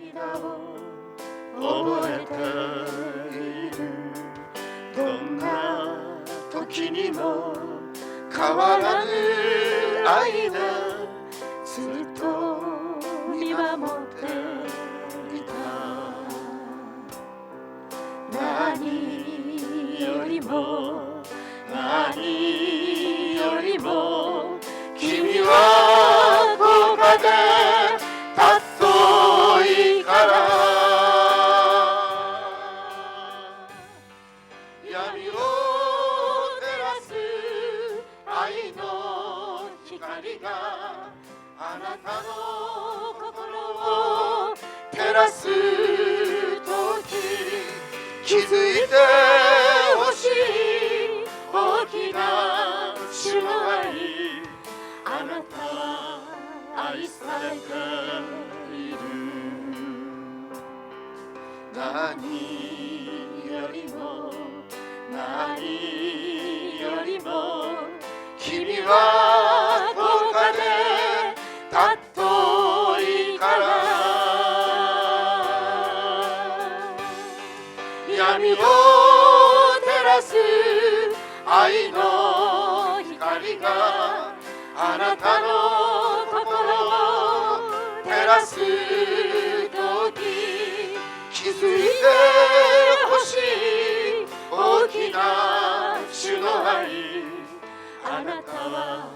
涙を覚えている。どんな時にも変わらぬ愛でずっと見守っていた。何よりも何よりも君は高価で尊いから。闇を照らす愛の光があなたの心を照らすとき、気づいてほしい大きな主の愛。あなたは愛されている。何よりも何よりも君は高価で尊いから。闇を照らす愛の光があなたの心を照らすとき、気づいてほしい大きな主の愛。あなたは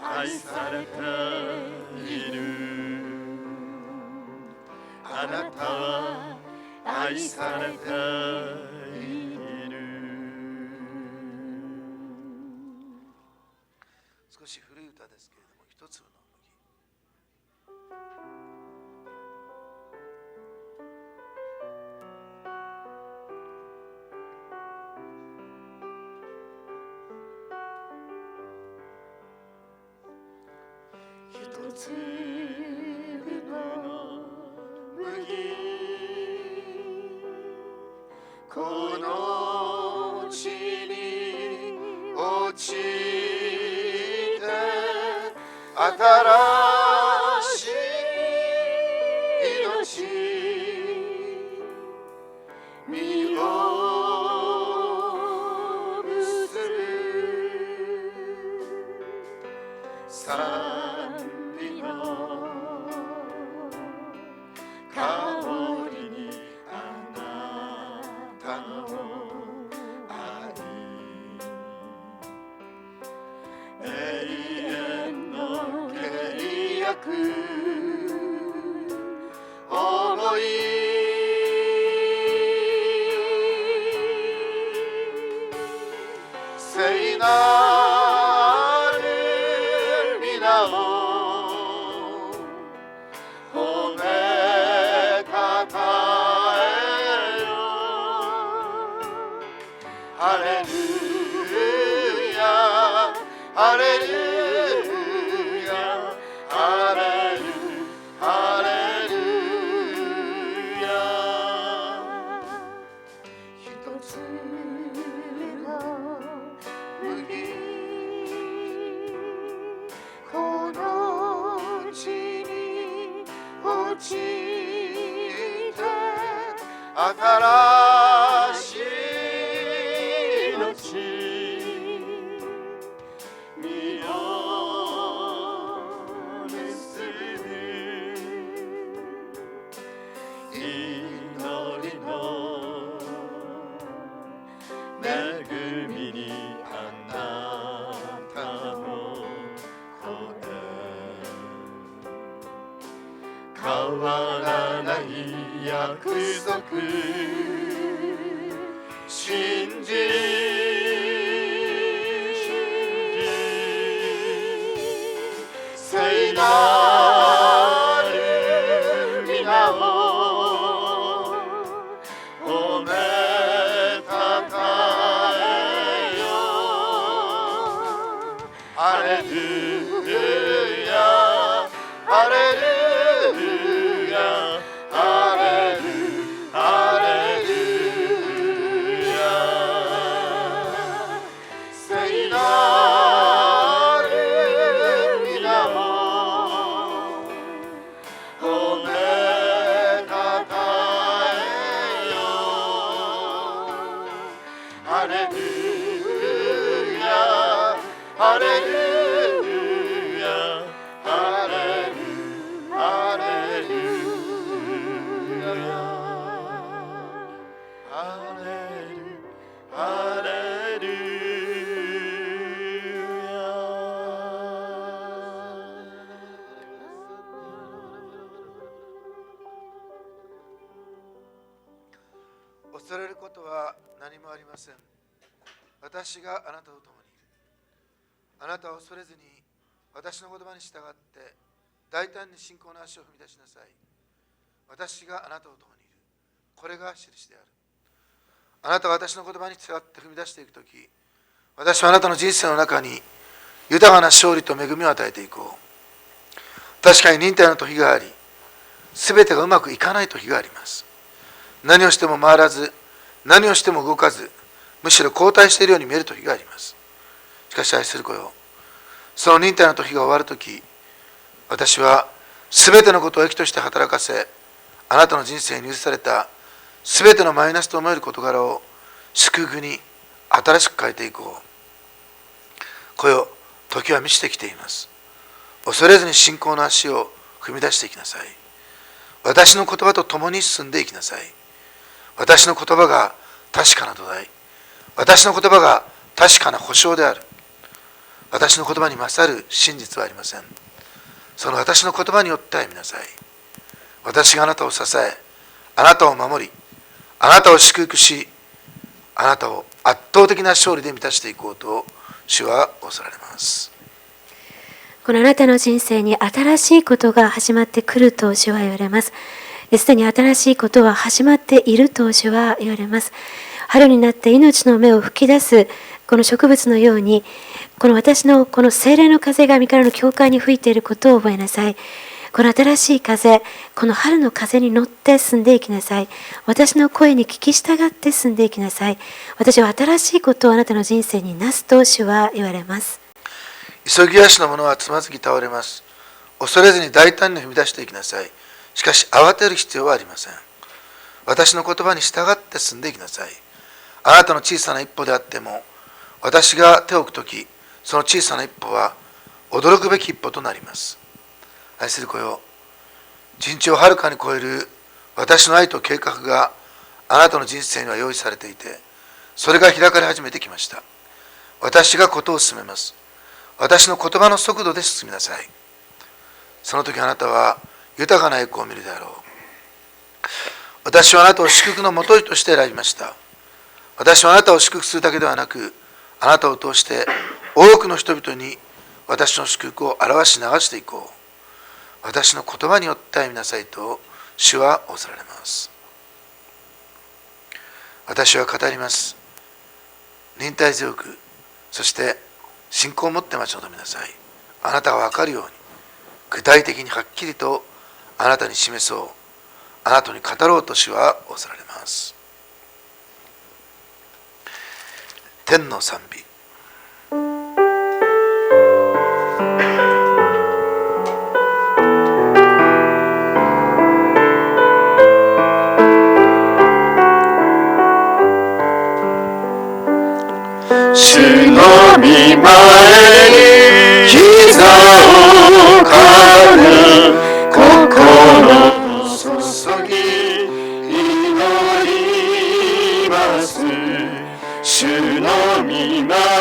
愛されている。あなたは愛されている。少し古い歌ですけれども、一つの一粒の麦、この地に落ちて新しい命、実を結ぶ。賛美の香りにあなたの愛、永遠の契約、思い聖なる皆を褒めたたえよ。ハレルヤハレルヤハレルハレルヤ。一つの麦、この地に落ちて新しい命、実を結ぶ。祈りの恵みにあなたの声、変わらない約束信じ、聖なる皆を褒めたたえよ。ハレルヤハレルヤハレルハレルヤ。恐れることは何もありません。私があなたと共にいる。あなたは恐れずに私の言葉に従って大胆に信仰の足を踏み出しなさい。私があなたと共にいる。これが印である。あなたが私の言葉に従って踏み出していくとき、私はあなたの人生の中に豊かな勝利と恵みを与えていこう。確かに忍耐の時があり、すべてがうまくいかない時があります。何をしても回らず、何をしても動かず、むしろ後退しているように見える時があります。しかし愛する子よ、その忍耐の時が終わるとき、私はすべてのことを益として働かせ、あなたの人生に許されたすべてのマイナスと思える事柄を祝福に新しく変えていこう。子よ、時は満ちてきています。恐れずに信仰の足を踏み出していきなさい。私の言葉と共に進んでいきなさい。私の言葉が確かな土台。私の言葉が確かな保証である。私の言葉に勝る真実はありません。その私の言葉によって歩みなさい。私があなたを支え、あなたを守り、あなたを祝福し、あなたを圧倒的な勝利で満たしていこうと主は仰せられます。このあなたの人生に新しいことが始まってくると主は言われます。すでに新しいことは始まっていると主は言われます。春になって命の芽を吹き出すこの植物のように、この私のこの聖霊の風が御からの教会に吹いていることを覚えなさい。この新しい風、この春の風に乗って進んでいきなさい。私の声に聞き従って進んでいきなさい。私は新しいことをあなたの人生になすと主は言われます。急ぎ足の者はつまずき倒れます。恐れずに大胆に踏み出していきなさい。しかし慌てる必要はありません。私の言葉に従って進んでいきなさい。あなたの小さな一歩であっても、私が手を置くとき、その小さな一歩は驚くべき一歩となります。愛する子よ、人知をはるかに超える私の愛と計画があなたの人生には用意されていて、それが開かれ始めてきました。私がことを進めます。私の言葉の速度で進みなさい。その時あなたは豊かな栄光を見るであろう。私はあなたを祝福のもといとして選びました。私はあなたを祝福するだけではなく、あなたを通して多くの人々に私の祝福を表し流していこう。私の言葉によって歩みなさいと主は仰せられます。私は語ります。忍耐強く、そして信仰を持って待ち望みなさい。あなたが分かるように、具体的にはっきりとあなたに示そう。あなたに語ろうと主は仰せられます。天の賛美。主の御前に膝をかむ心を注ぎ祈ります。主の御前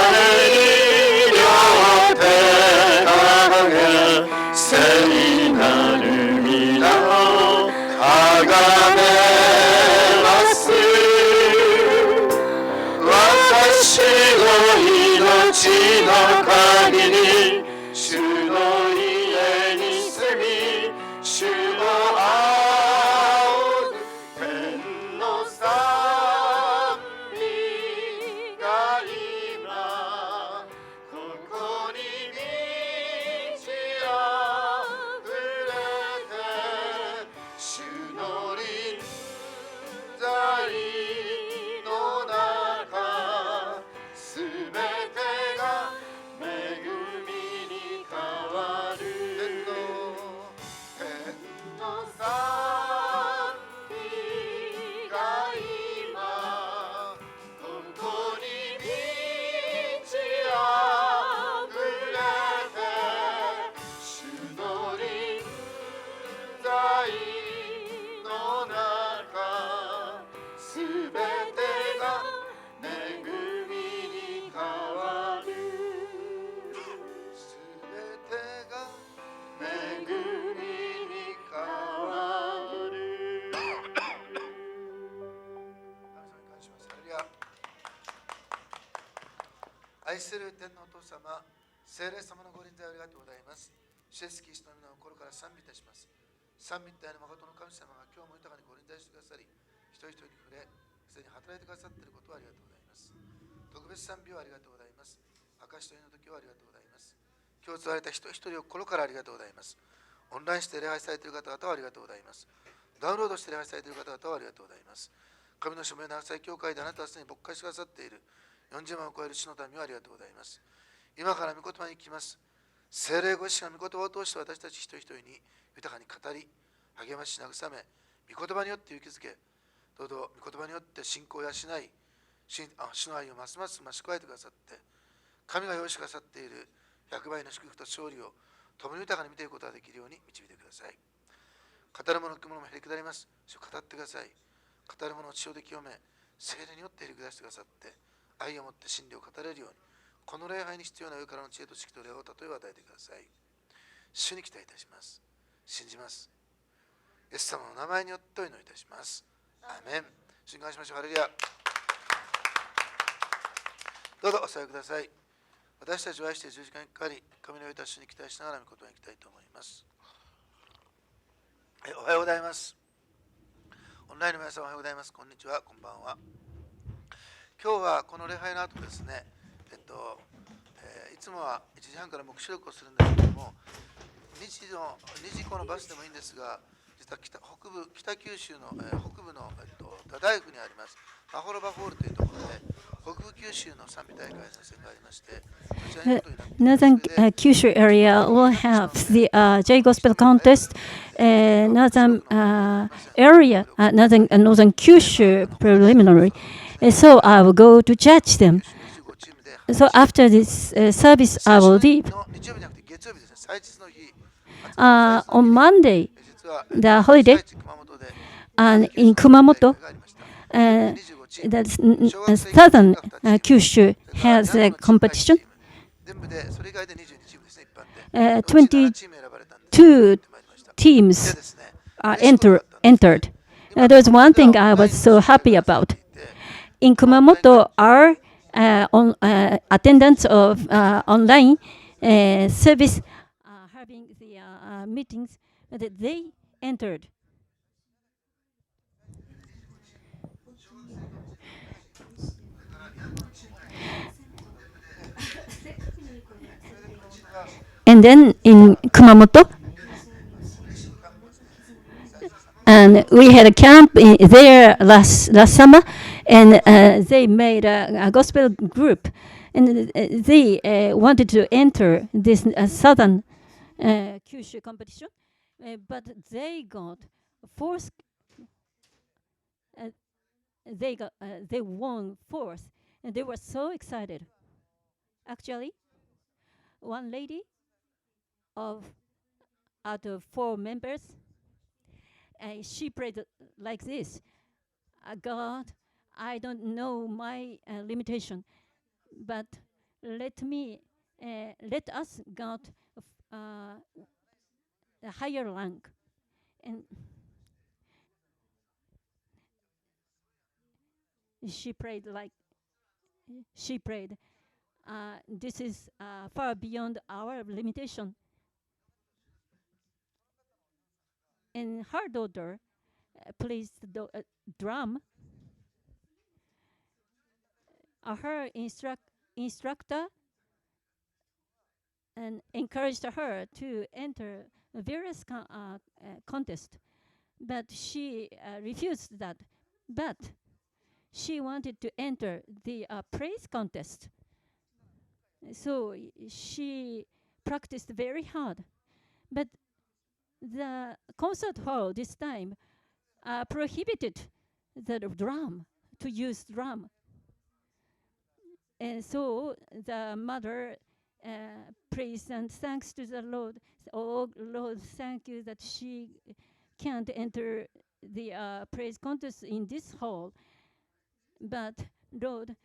愛する天のお父様、聖霊様のご臨在ありがとうございます。主イエスキリストの皆を心から賛美いたします。三位一体の誠の神様が今日も豊かにご臨在してくださり、一人一人に触れ、すでに働いてくださっていることをありがとうございます。特別賛美をありがとうございます。証しと祈りの時をありがとうございます。今日使われた人一人を心からありがとうございます。オンラインして礼拝されている方々をありがとうございます。ダウンロードして礼拝されている方々をありがとうございます。神のしもべ長崎教会であなたはすでに牧会してくださっている40万を超える主の民をありがとうございます。今から御言葉に聞きます。聖霊ご自身が御言葉を通して私たち一人一人に豊かに語り、励まし慰め、御言葉によって勇気づけ、どうぞ御言葉によって信仰を養い、主の愛をますます増し加えてくださって、神が用意してくださっている100倍の祝福と勝利を共に豊かに見ていくことができるように導いてください。語るもの、聞くものもへりくだります。主を語ってください。語るものを血をで清め、聖霊によってへりくだしてくださって、愛をもって真理を語れるように、この礼拝に必要な上からの知恵と知識と礼を例えを与えてください。主に期待いたします。信じます。イエス様の名前によってお祈りいたします。アーメン。主に感謝しましょう。ハレルヤ。どうぞお座りください。私たちを愛して十字架にかかり、神の言った主に期待しながら御言葉に行きたいと思います。おはようございます。オンラインの皆さんおはようございます。こんにちは、こんばんは。今日はこの礼拝の後ですね、いつもは1時半から黙示録をするんですけども、2時以降のバスでもいいんですが、実は北九州の、北部の、太宰府にありますバフォロバホールというところで北部九州の賛美大会の予選がありまして、そちらにことになっています。 Northern Kyushu area will have the J Gospel contest. Northern area, Northern Kyushu preliminary. So I will go to judge them. So after this service, I will leave. On Monday, the holiday, and in Kumamoto, the southern Kyushu has a competition. 22 teams are entered. There's one thing I was so happy about. In Kumamoto, our attendance of online service having the meetings, they entered. And then in Kumamoto, and we had a camp there last summer, and they made a gospel group, and they wanted to enter this southern Kyushu competition, but they got fourth. They won fourth, and they were so excited. Actually, one lady out of 4 members, she prayed like this: God, I don't know my limitation, but let us, God, a higher rank. And she prayed this is far beyond our limitation. And her daughter plays the drum. Her instructor and encouraged her to enter various contests, but she refused that. But she wanted to enter the praise contest. So she practiced very hard. But the concert hall this time prohibited the drum, to use drum. And so the mother praised and thanks to the Lord. Oh Lord, thank you that she can't enter the praise contest in this hall. But Lord,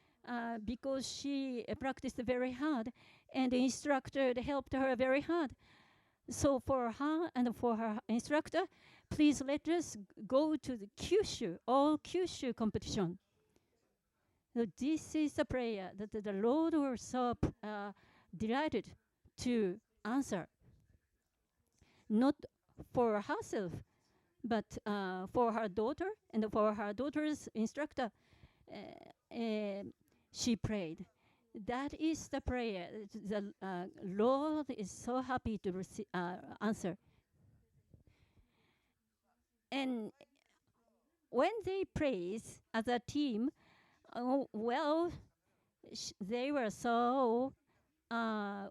because she practiced very hard and the instructor helped her very hard. So for her and for her instructor, please let us go to the all Kyushu competition. So this is the prayer that the Lord was so delighted to answer, not for herself, but for her daughter and for her daughter's instructor. She prayed. That is the prayer the Lord is so happy to answer. And when they praise as a team, they were so and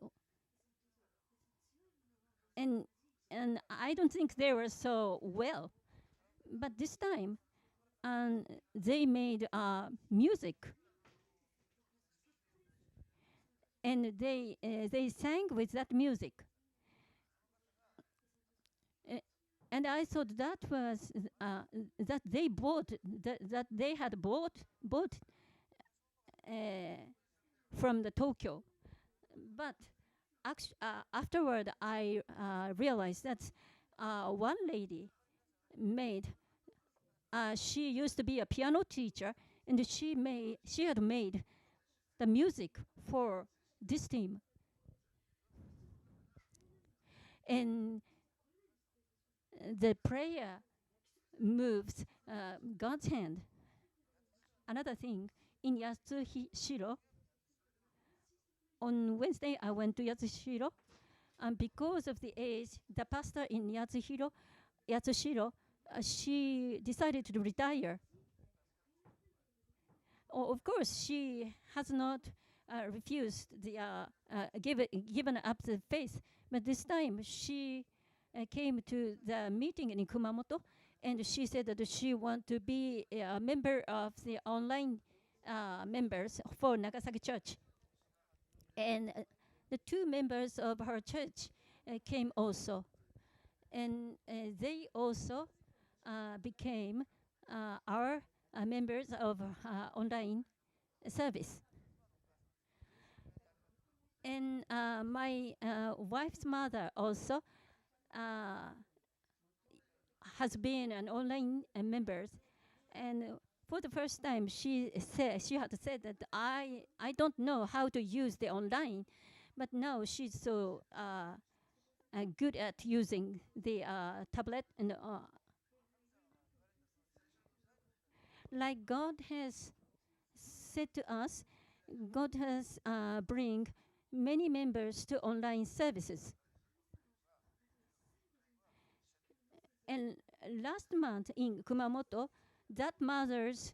I don't think they were so well, but this time they made music, and they sang with that music, and I thought that was that they bought that they had bought from the Tokyo, but afterward I realized that one lady made. She used to be a piano teacher, and she had made the music for this team. And the prayer moves God's hand. Another thing, in Yatsuhiro, on Wednesday I went to Yatsuhiro, and because of the age, the pastor in Yatsuhiro, she decided to retire. Of course, she has not refused given up the faith, but this time she came to the meeting in Kumamoto, and she said that she wants to be a member of the online members for Nagasaki Church. And the two members of her church came also, and they also became our members of online service. And my wife's mother also has been an online member, and for the first time she had said that I don't know how to use the online, but now she's so good at using the tablet, and like God has said to us, God has bring many members to online services. And last month in Kumamoto, that mother's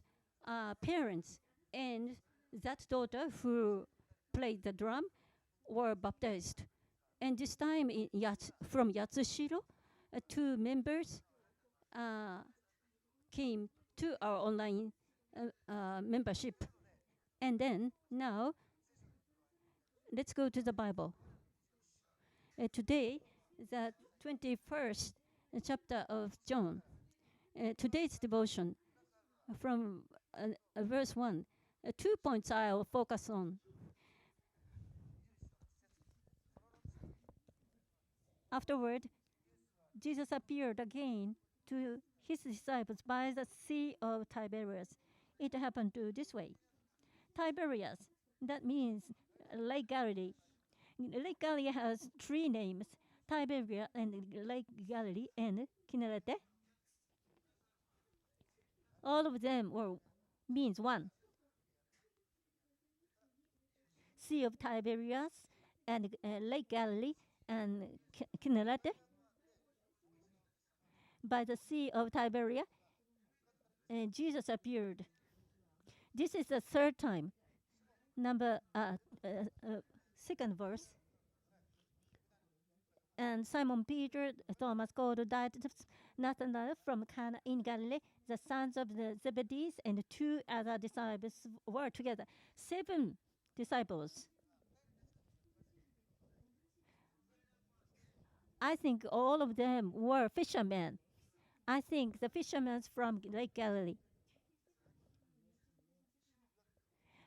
parents and that daughter who played the drum were baptized. And this time from Yatsushiro, two members came to our online membership. And then now, let's go to the Bible. Today, the 21st chapter of John. Today's devotion from verse 1. 2 points I'll focus on. Afterward, Jesus appeared again to his disciples by the Sea of Tiberias. It happened this way. Tiberias, that means Lake Galilee. Lake Galilee has three names: Tiberias and Lake Galilee and Kinerete. All of them means one. Sea of Tiberias and Lake Galilee and Kinerete. By the Sea of Tiberias, Jesus appeared. This is the third time. Second verse. And Simon Peter, Thomas called Didymus, Nathanael from Cana in Galilee, the sons of the Zebedee, and two other disciples were together. 7 disciples. I think all of them were fishermen. I think the fishermen from Lake Galilee.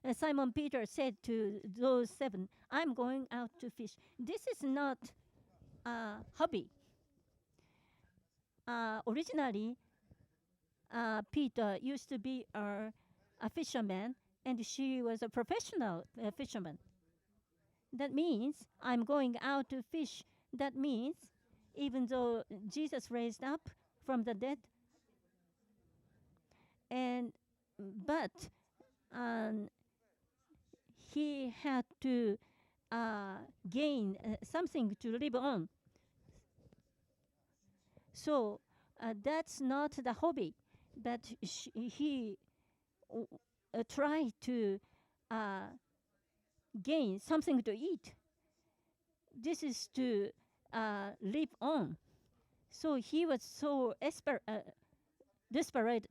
And Simon Peter said to those 7, I'm going out to fish. This is not a hobby. Originally, Peter used to be a fisherman, and she was a professional fisherman. That means I'm going out to fish. That means even though Jesus raised up from the dead, but he had to gain something to live on. So that's not the hobby, but he tried to gain something to eat. This is to live on. So he was so desperate.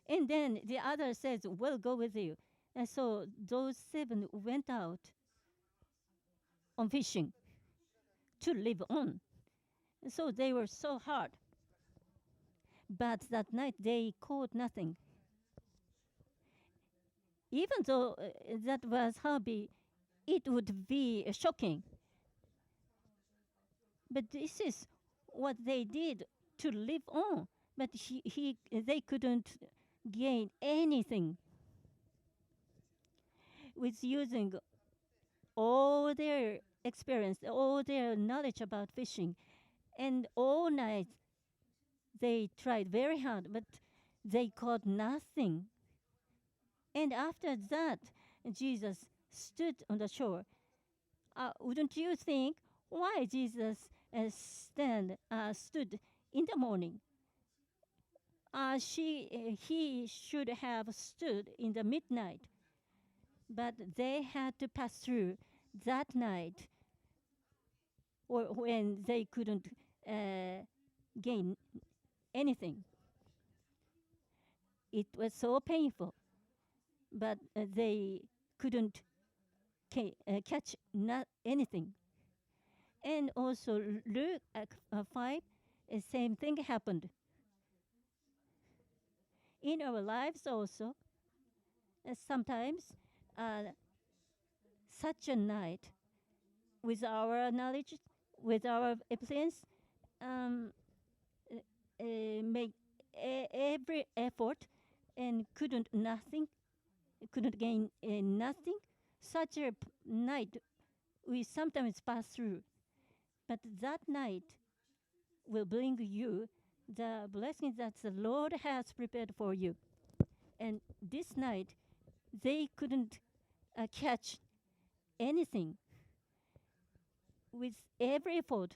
And then the other says, we'll go with you. And so those 7 went out on fishing to live on. So they were so hard. But that night they caught nothing. Even though that was hobby, it would be shocking. But this is what they did to live on. But they couldn't gain anything with using all their experience, all their knowledge about fishing. And all night they tried very hard, but they caught nothing. And after that, Jesus stood on the shore. Wouldn't you think why Jesus stood in the morning? He should have stood in the midnight, but they had to pass through that night, or when they couldn't gain anything. It was so painful, but they couldn't catch anything. And also Luke 5, same thing happened. In our lives also, sometimes such a night, with our knowledge, with our experience, make every effort and couldn't gain nothing. Such a night we sometimes pass through, but that night will bring you the blessings that the Lord has prepared for you. And this night they couldn't catch anything. With every effort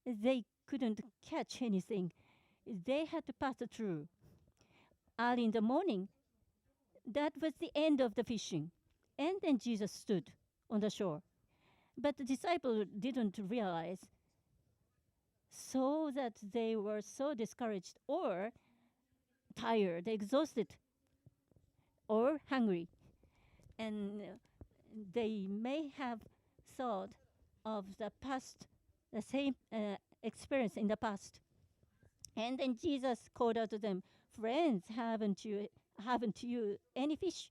they couldn't catch anything. They had to pass through. Early in the morning, that was the end of the fishing. And then Jesus stood on the shore. But the disciples didn't realize, so that they were so discouraged or tired, exhausted, or hungry. And they may have thought of the past, the same experience in the past. And then Jesus called out to them, friends, haven't you any fish?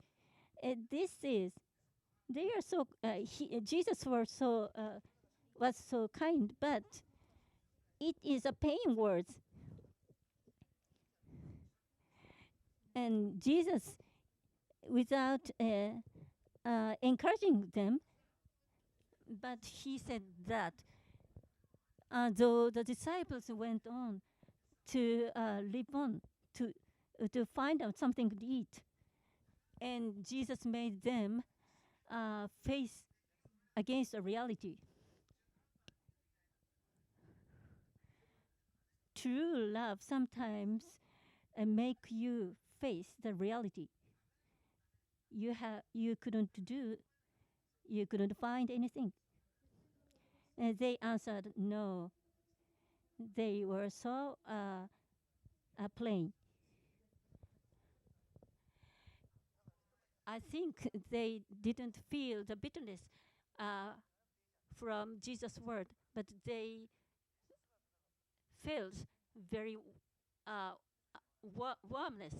They are so, Jesus was so kind, but it is a pain words. And Jesus, without encouraging them, but he said that though the disciples went on to live on, to find out something to eat, and Jesus made them face against a reality. True love sometimes make you face the reality. You couldn't find anything. And they answered no. They were so plain. I think they didn't feel the bitterness from Jesus' word, but they felt very warmness.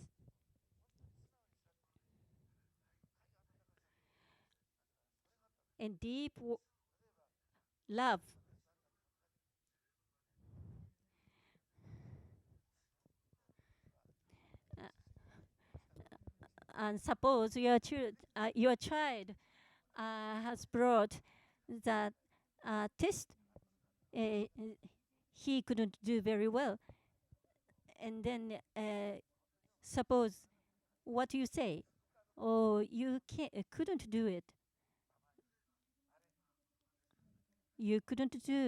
And deep love. and suppose your child has brought that test, he couldn't do very well, and then suppose what you say, oh, you couldn't do it. You couldn't do